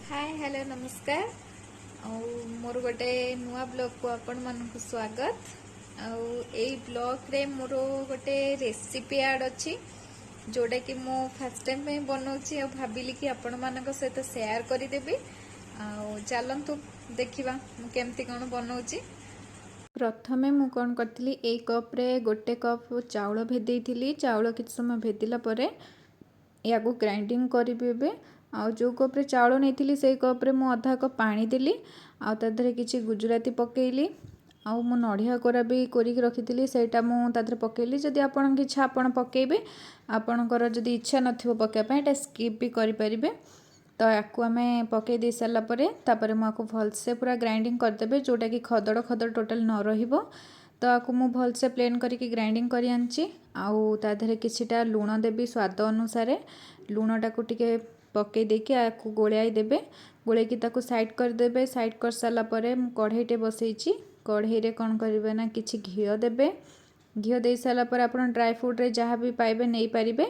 Hi hello नमस्कार मोर गोटे नुआ ब्लॉग को आपण मानक स्वागत ब्लॉग रे मोर गोटे रेसिपी ऐड अच्छी जोटा कि मो फर्स्ट टाइम में बनाऊँगी और भाविली कि आपण मानक सहित शेयर करदेवी चलतु देखा केमती कौन बनाऊँगी। प्रथमे मु कौन करी ए कप रे गोटे कप चाउल भेदेली चाउल किसी समय भेदिला परे या ग्राइंडिंग करी आ जो कप्रे चाउल नहीं से कप्रे मु अधा कप पानी देली आधे किसी गुजराती पकेली आउ मु नड़िया कोरा भी कोरिक रखी सेटा मु तादरे पकेली जदि आपण इच्छा आपण पकेबे आपणकर जदि इच्छा नथिबो पकेबा एटा स्किप भी करि परिबे। तो याकू आमे पकई दे सारा तापर मुझे भलसे पूरा ग्राइंडिंग करदेबे जोटा कि खदड़ खदड़ टोटाल न रहिबो। तो आपको मु भलसे प्लेन करके ग्राइंडिंग करी आनची आउ ता देहरे किछिटा लूण देबी स्वाद अनुसार लूणटा को टिके पकई देकी आपको गोलियाई देबे गोलेकी ताको साइड करदेबे साइड कर सारा परे मु कढ़ईटे बसैची कढ़ई रे कौन करिवे ना किछि घिओ देबे घिओ दे सारा पर आपण ड्राई फ्रूट रे जहाँ भी पाइबे नहीं पारिबे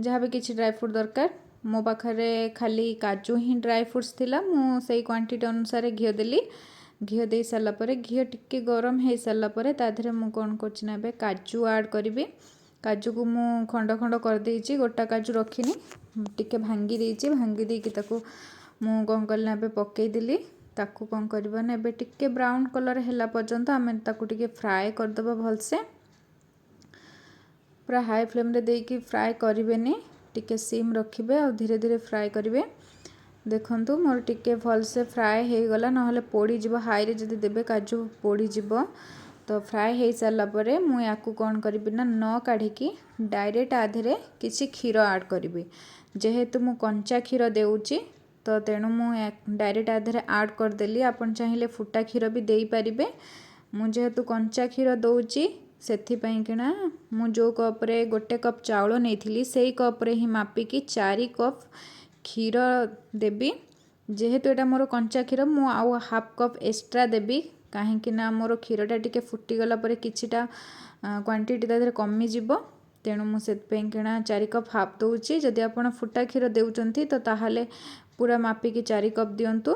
जहाँ भी किछि ड्राई फ्रूट दरकार मो पाखरे खाली काजू ही ड्राई फ्रूट्स थिला मु सेई क्वांटिटी अनुसार घिओ देली घिओ दे सारा परे घिओ टिके गरम हो सारा परे ताधरे मु कौन करछि ना काजू ऐड करिबे काजू को मु खंड खंड कर देइछि गोटा काजू रखिनी टिके भांगी देइछि भांगी देकी ताको मु कौन कली ना पकई देली ताको कौन करबा ना एबे टिके ब्राउन कलर हैला पर्यंत आमे ताको टिके फ्राए कर दबा भलसे पूरा हाई फ्लेम रे देकी फ्राए करिवेनी टिके सिम रखिबे और धीरे धीरे फ्राए करिवे। देखंतु मोर टिके भलसे फ्राए हो गला नहले पोड़ी जिवो हाई रे जदि देबे काजू पोड़ी जिवो। तो फ्राए हो सारा परे मु याकू कौन करिबि ना न काढ़िकी डायरेक्ट आधेरे किछि क्षीर ऐड करिबि जेहेतु मु कंचा क्षीर देउची तो तेणु मु डायरेक्ट आधेरे ऐड कर देली आपण चाहिए फुटा क्षीर भी देई परिबे मु जेहेतु कंचा क्षीर दउची सेथि पई किना मु जो कप रे गोटे कप चाउल नेइथिली सेई कप रे ही मापिकी 4 कप क्षीर देबी जेहेतु एटा मोर कंचा क्षीर मु आउ हाफ कप एक्स्ट्रा देबी कहीं ना मोर क्षीरटा टिके फुटीगला पर किछिटा क्वांटिटी तादरे कमी जिवो तेणु मुझे किना 4 कप हाफ दूची जदि आप फुटा क्षीर देउचंती तो ताहाले पूरा मापिकी 4 कप दियंतु।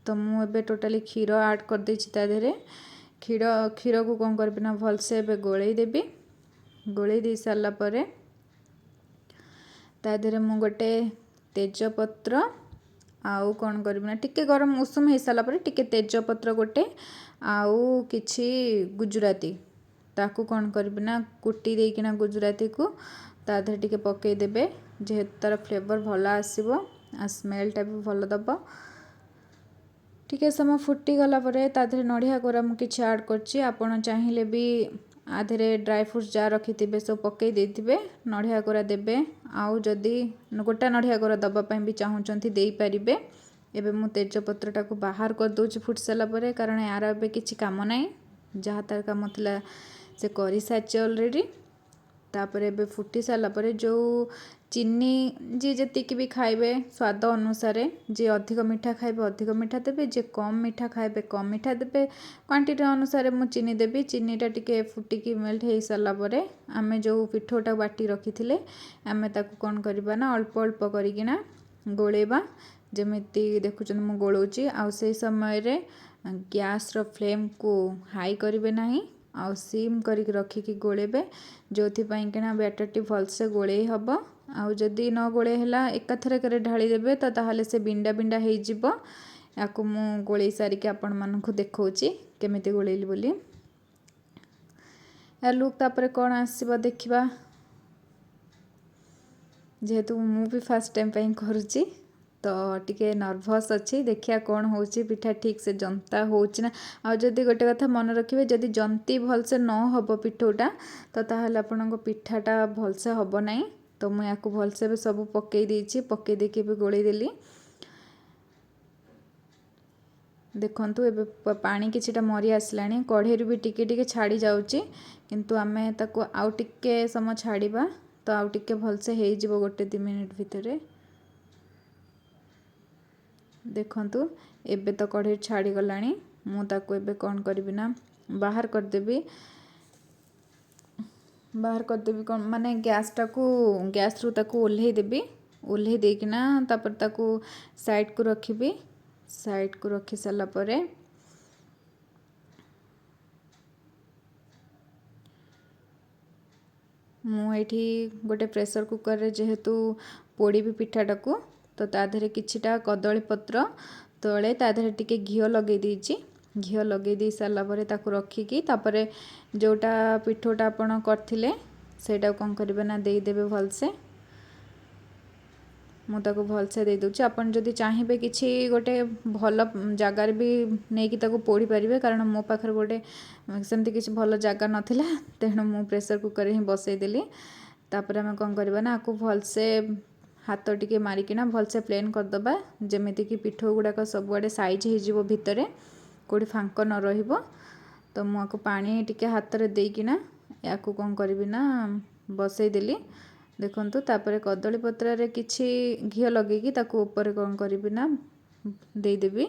तो मुझे टोटाली क्षीर ऐड कर देछि तादरे क्षीर को कौन करबी ना भलसे एबे गोळेई देबी गोळेई दे सारा परे तादरे मु गोटे तेजपत्र आउ कौन करबी ना टिके गरम उषुम हो सारा परे टिके तेजपत्र गोटे आउ किछि गुजराती ताकू कौन करबी ना कुटी देकिना गुजराती को ताधरे टिके पकई देबे जेहेतु तार फ्लेवर भल आसीबो आ स्मेलटा भी भल दबो। टिके समय फुटी गला परे ताधरे नड़िया कोरा मु किछि ऐड करछि आपण चाहिए भी आधेरे ड्राई फ्रूट्स जा रखिथिबे सब पकई देथिबे नड़िया कोरा देबे आउ जदि गोटा नड़िया कोरा दबा पई भी चाहूचंती देई परिबे। एबे मु तेजपत्रटा को बाहर कर दोछि फुट सारा परे कारण यार एबे किछि काम नाही जहाँ तार काम थिला से करी सारी ऑलरेडी तापर एबे फुटी सारा परे जो चीनी जी जतिक भी खाइबे स्वाद अनुसार जे अधिक मीठा खाइबे अधिक मीठा देबे जे कम मीठा खाइबे कम मीठा देबे क्वांटिटी अनुसार मु चीनी देबी चीनीटा टिके फुटिकी मेल्ट हो सारा परे आमे जो पिठोटा बाटी रखिथिले आमे ताकू कौन करबा ना अल्प अल्प करिकिना गोलेबा जेमिति देखुचन मु गोलौची आ से समय रे गैस रो फ्लेम को हाई करिवे नाही आ सिम करके रखिकी गोलेबे जो किना बैटरटी भलसे गोले हम आउ जदि न गोले हला एकाथर करे ढाली देबे तो ताहाले से बिंडा बिंडा हो जिवो याकू मु गोले सारिके आपण मानकु देखौची केमिति गोलेली बोली या लुक तापरे कोन आसीबो देखिबा जेहेतु मु भी फर्स्ट टाइम पई करूची तो टिके नर्भस अच्छी देखिया कौन होची पिठा ठीक से जनता होची ना आ जदि गोटे कथा मन रखिबे जदि जंती भलसे न हबो पिठोटा तो ताहाले आपनको पिठाटा भलसे हबो नाही। तो मु याकू भलसे भी सब पकई देछि पकई देके भी गोळेई देली देखंतु एबे पानी किछिटा मरी आसलानी कढ़ेरु भी टिके टिके छाड़ी जाउची किंतु आमे ताको आउ टिके समय छाड़ीबा तो आउ टिके भलसे हेई जिवो गोटे 2 मिनिट भितरे देखंतु एबे तो कढ़ेर छाड़ी गलानी मु ताको एबे कौन करबी ना बाहर कर देबी कौन माने गैस रु ताको ओल्हे देबी ओल्हे देकिना तापर ताकू साइड को रखिबी। साइड को रखी सारा परे मुझे गोटे प्रेशर कुकर रे जेहेतु पोड़ी भी पिठाटा को तो ता देहरे किछिटा कदली पत्र तले ता देहरे टिके घिओ लगे देछि। घिओ लगे दे सारा परे ताकू रखिकी तापरे जोटा पिठोटा आपण करथिले सेटा कोन करिवे ना देई देबे भलसे। मु ताको भलसे दे दूची। आपण जदि चाहिबे किछि गोटे भल जगार भी नहीं कि ताको पोड़ी परिबे कारण मो पाखर गोटे सेमती किछि भल जगह नथिला तेणु मु प्रेशर कुकर ही बसई देली। तापर आम कौन करवा ना आपको भलसे हाथ टिके मारिकिना भलसे प्लेन करदबा जेमिति कि पिठो गुड़ाक सबुआडे साइज हो भितर कोड़ी फांक न रहिबो। तो मुझे पानी टिके हाथ रे देकिना या कौन करी ना बसई देली। देखंतु तापर कदली पत्र रे किछि घिओ लगेगी ताकू ऊपर कौन करी ना दे देबी।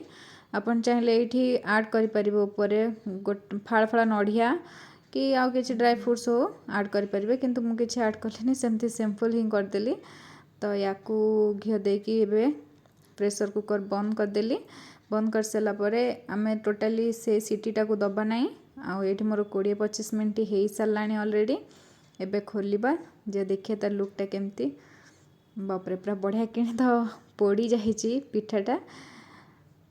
आपण चाहिले एठी ऐड करि परिबो ऊपर फाळ फाळ नडिया कि आउ किछि ड्राई फ्रूट्स हो ऐड करि परिबे किंतु मु किछि ऐड करलिनी सेमती सिंपल ही कर देली। तो याकू घिओ देकी एबे प्रेशर कुकर बंद कर देली। बंद कर सारा परे आमे टोटाली से सीटीटा को दबा नाही। आ एठी मोर 20-25 मिनिट हेई सारलानी ऑलरेडी। एबे खोलिबा जे देखिए तार लुकटा केमती बापरे पूरा बढ़िया कि तो पोड़ी जाइए पिठाटा।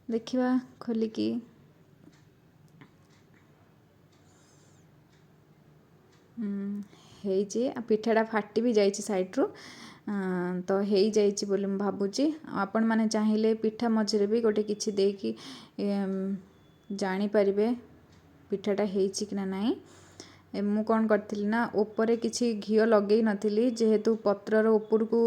देखिवा खोलिकी हेइजे पिठाटा फाटी भी जाइए साइड्रु तो हेई जाइए बोली मु भाबुची। आपण माने चाहिए पिठा मझे भी गोटे किछि देकी जानी परिबे पिठाटा हेइची कि ना नाही। मु कौन करथिली ना ऊपर किछि घिओ लगेई नथिली जेहेतु पत्रर ऊपर को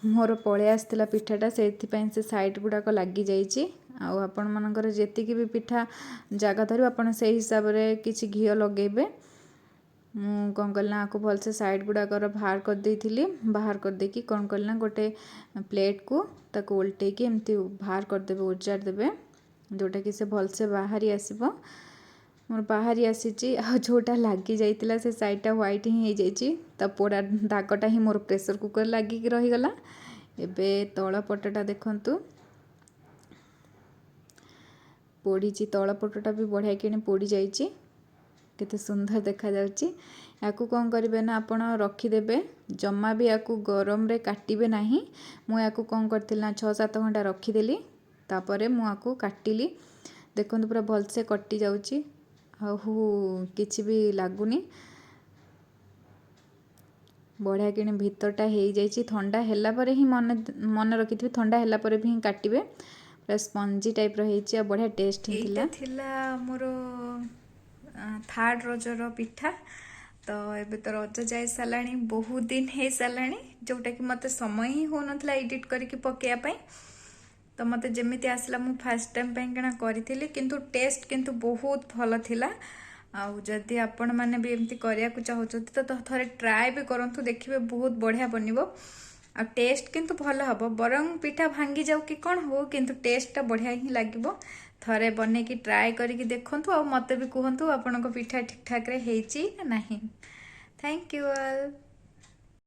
मोर पळे आस्थिला पिठाटा सेथिपैं से साइड गुडाक लागी जाइछि। आ आपण मानकर जेतिकी भी पिठा जगह धरिबे आपण से हिसाब रे किछि घिओ लगेबे। मु कौन कलना आपको भलसे साइड गुडाकर बाहर कर देइथिली। बाहर कर देकी कौन कलना गोटे प्लेट को ताको उल्टे की एमती बाहर कर देबे उजार देबे जोटा कि से भलसे बाहरी आसीबो। मोर बाहरी आसीची आ जोटा लागी जाइतिला से साइडटा व्हाइट ही जाइची ता पोड़ा दागटा ही मोर प्रेशर कुकर लागी रही गला। एबे तळ पटटा देखंतु पोड़ीची तळ पटटा भी बढ़िया कि पोड़ी जाइची केते सुंदर देखा जाउची। याकू कौन करिवे ना आपण रखिदेबे जम्मा भी याकू गरम रे काटिबे नाही। मु याकू कौन करथिल ना 6-7 घंटा रखिदेली तापरे मु याकू काटिली। देखंतु पूरा भलसे कटि जाउची आहू किछि भी लागुनी बढ़िया कि भीतरटा हो जाइए। ठंडा हैला परे ही मन रखि ठंडा हैला परे भी ही काटिबे पूरा स्पंजी टाइप रही बढ़िया टेस्ट थिला मोर थर्ड रजर पिठा। तो एबे तो रज जाए साराणी बहुत दिन हो साराणी जोटा कि मते समय ही हो नथला एडिट करके पकेया पई। तो मत जमी आसला मु फास्ट टाइम पैना करी किंतु टेस्ट किंतु बहुत भल थिला। आउ जदि आपण मैंने भी एमती करिया को चाहते तो थोड़े ट्राए भी करंतु देखिए बहुत बढ़िया बनिबो। आ टेस्ट किंतु भल हम बरং पिठा भांगी जाऊ कि कौन हो किंतु टेस्टा बढ़िया ही लगे। थरे बने कि ट्राए करके देखंतु आ मते भी कहंतु आपनको पिठा ठीक ठाक रे हेची ना नहीं। Thank you all.